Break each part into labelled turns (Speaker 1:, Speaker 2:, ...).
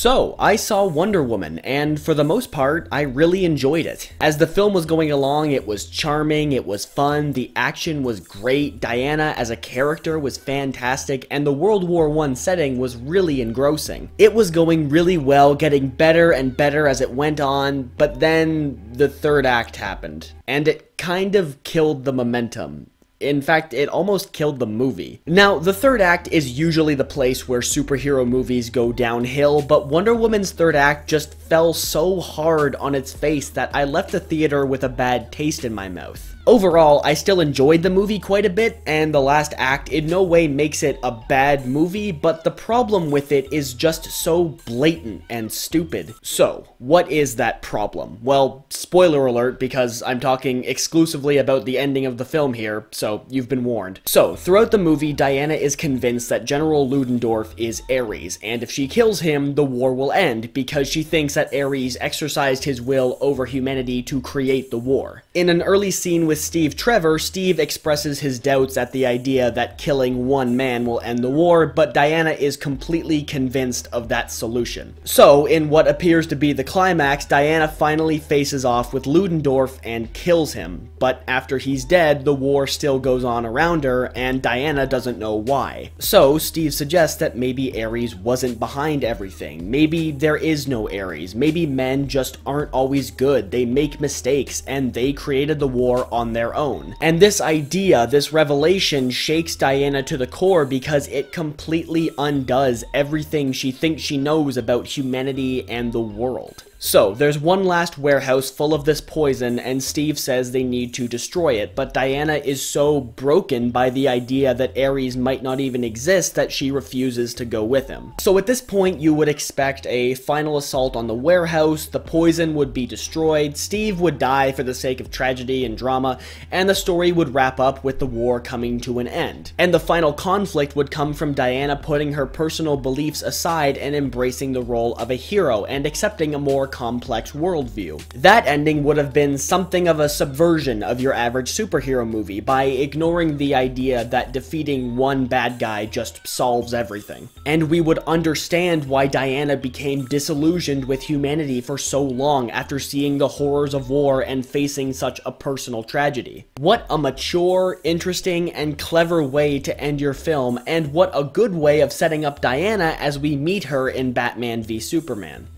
Speaker 1: So, I saw Wonder Woman, and for the most part, I really enjoyed it. As the film was going along, it was charming, it was fun, the action was great, Diana as a character was fantastic, and the World War I setting was really engrossing. It was going really well, getting better and better as it went on, but then the third act happened, and it kind of killed the momentum. In fact, it almost killed the movie. Now, the third act is usually the place where superhero movies go downhill, but Wonder Woman's third act just fell so hard on its face that I left the theater with a bad taste in my mouth. Overall, I still enjoyed the movie quite a bit, and the last act in no way makes it a bad movie, but the problem with it is just so blatant and stupid. So, what is that problem? Well, spoiler alert, because I'm talking exclusively about the ending of the film here, so you've been warned. So, throughout the movie, Diana is convinced that General Ludendorff is Ares, and if she kills him, the war will end, because she thinks that Ares exercised his will over humanity to create the war. In an early scene with Steve Trevor, Steve expresses his doubts at the idea that killing one man will end the war, but Diana is completely convinced of that solution. So, in what appears to be the climax, Diana finally faces off with Ludendorff and kills him, but after he's dead, the war still goes on around her, and Diana doesn't know why. So, Steve suggests that maybe Ares wasn't behind everything, maybe there is no Ares, maybe men just aren't always good, they make mistakes, and they created the war on their own. And this idea, this revelation, shakes Diana to the core because it completely undoes everything she thinks she knows about humanity and the world. So, there's one last warehouse full of this poison, and Steve says they need to destroy it, but Diana is so broken by the idea that Ares might not even exist that she refuses to go with him. So at this point, you would expect a final assault on the warehouse, the poison would be destroyed, Steve would die for the sake of tragedy and drama, and the story would wrap up with the war coming to an end. And the final conflict would come from Diana putting her personal beliefs aside and embracing the role of a hero, and accepting a more complex worldview. That ending would have been something of a subversion of your average superhero movie by ignoring the idea that defeating one bad guy just solves everything. And we would understand why Diana became disillusioned with humanity for so long after seeing the horrors of war and facing such a personal tragedy. What a mature, interesting, and clever way to end your film, and what a good way of setting up Diana as we meet her in Batman v Superman.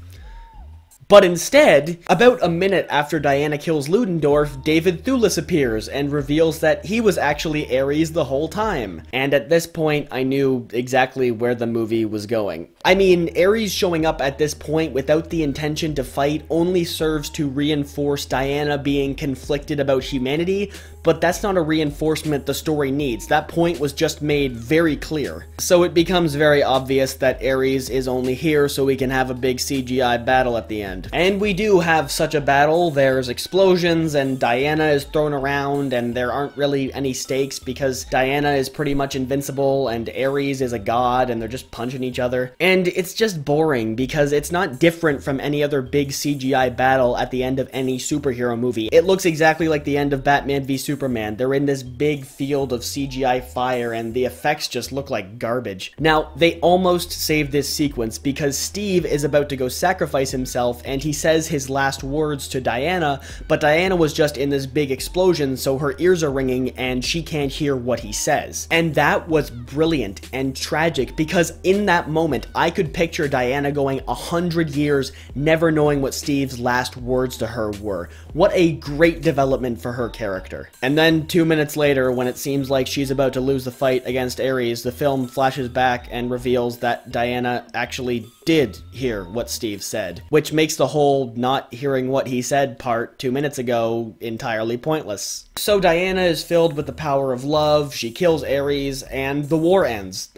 Speaker 1: But instead, about a minute after Diana kills Ludendorff, David Thewlis appears and reveals that he was actually Ares the whole time. And at this point, I knew exactly where the movie was going. I mean, Ares showing up at this point without the intention to fight only serves to reinforce Diana being conflicted about humanity, but that's not a reinforcement the story needs. That point was just made very clear. So it becomes very obvious that Ares is only here so we can have a big CGI battle at the end. And we do have such a battle. There's explosions and Diana is thrown around and there aren't really any stakes because Diana is pretty much invincible and Ares is a god and they're just punching each other. And it's just boring because it's not different from any other big CGI battle at the end of any superhero movie. It looks exactly like the end of Batman v Superman. They're in this big field of CGI fire and the effects just look like garbage. Now, they almost saved this sequence because Steve is about to go sacrifice himself and he says his last words to Diana, but Diana was just in this big explosion, so her ears are ringing and she can't hear what he says. And that was brilliant and tragic because in that moment, I could picture Diana going 100 years never knowing what Steve's last words to her were. What a great development for her character. And then 2 minutes later, when it seems like she's about to lose the fight against Ares, the film flashes back and reveals that Diana actually did hear what Steve said, which makes the whole not hearing what he said part 2 minutes ago entirely pointless. So Diana is filled with the power of love, she kills Ares, and the war ends.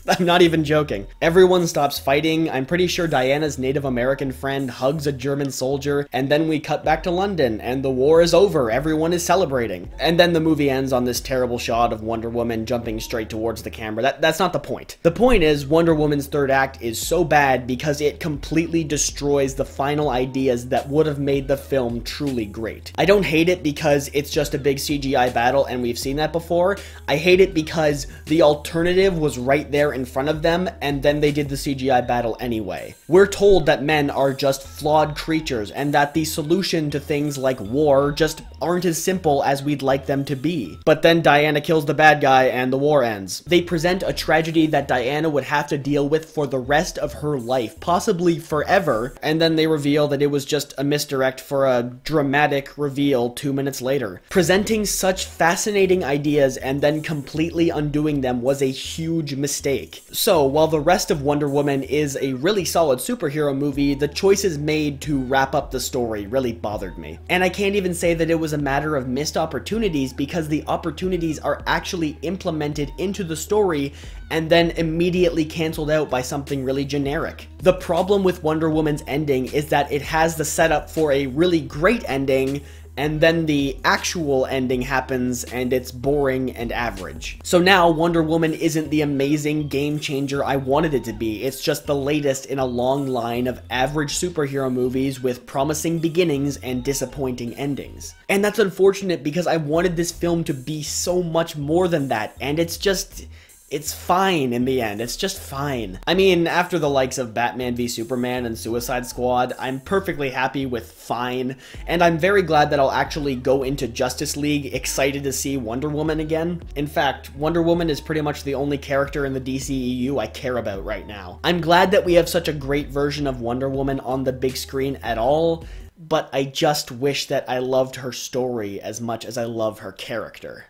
Speaker 1: I'm not even joking. Everyone stops fighting, I'm pretty sure Diana's Native American friend hugs a German soldier, and then we cut back to London, and the war is over, everyone is celebrating. And then the movie ends on this terrible shot of Wonder Woman jumping straight towards the camera. That's not the point. The point is, Wonder Woman's third act is so bad bad because it completely destroys the final ideas that would have made the film truly great. I don't hate it because it's just a big CGI battle and we've seen that before. I hate it because the alternative was right there in front of them and then they did the CGI battle anyway. We're told that men are just flawed creatures and that the solution to things like war just aren't as simple as we'd like them to be. But then Diana kills the bad guy and the war ends. They present a tragedy that Diana would have to deal with for the rest of her life, possibly forever, and then they reveal that it was just a misdirect for a dramatic reveal 2 minutes later. Presenting such fascinating ideas and then completely undoing them was a huge mistake. So, while the rest of Wonder Woman is a really solid superhero movie, the choices made to wrap up the story really bothered me. And I can't even say that it was a matter of missed opportunities because the opportunities are actually implemented into the story and then immediately canceled out by something really generic. The problem with Wonder Woman's ending is that it has the setup for a really great ending, and then the actual ending happens and it's boring and average. So now Wonder Woman isn't the amazing game changer I wanted it to be, it's just the latest in a long line of average superhero movies with promising beginnings and disappointing endings. And that's unfortunate because I wanted this film to be so much more than that, and it's fine in the end. It's just fine. I mean, after the likes of Batman v Superman and Suicide Squad, I'm perfectly happy with fine, and I'm very glad that I'll actually go into Justice League excited to see Wonder Woman again. In fact, Wonder Woman is pretty much the only character in the DCEU I care about right now. I'm glad that we have such a great version of Wonder Woman on the big screen at all, but I just wish that I loved her story as much as I love her character.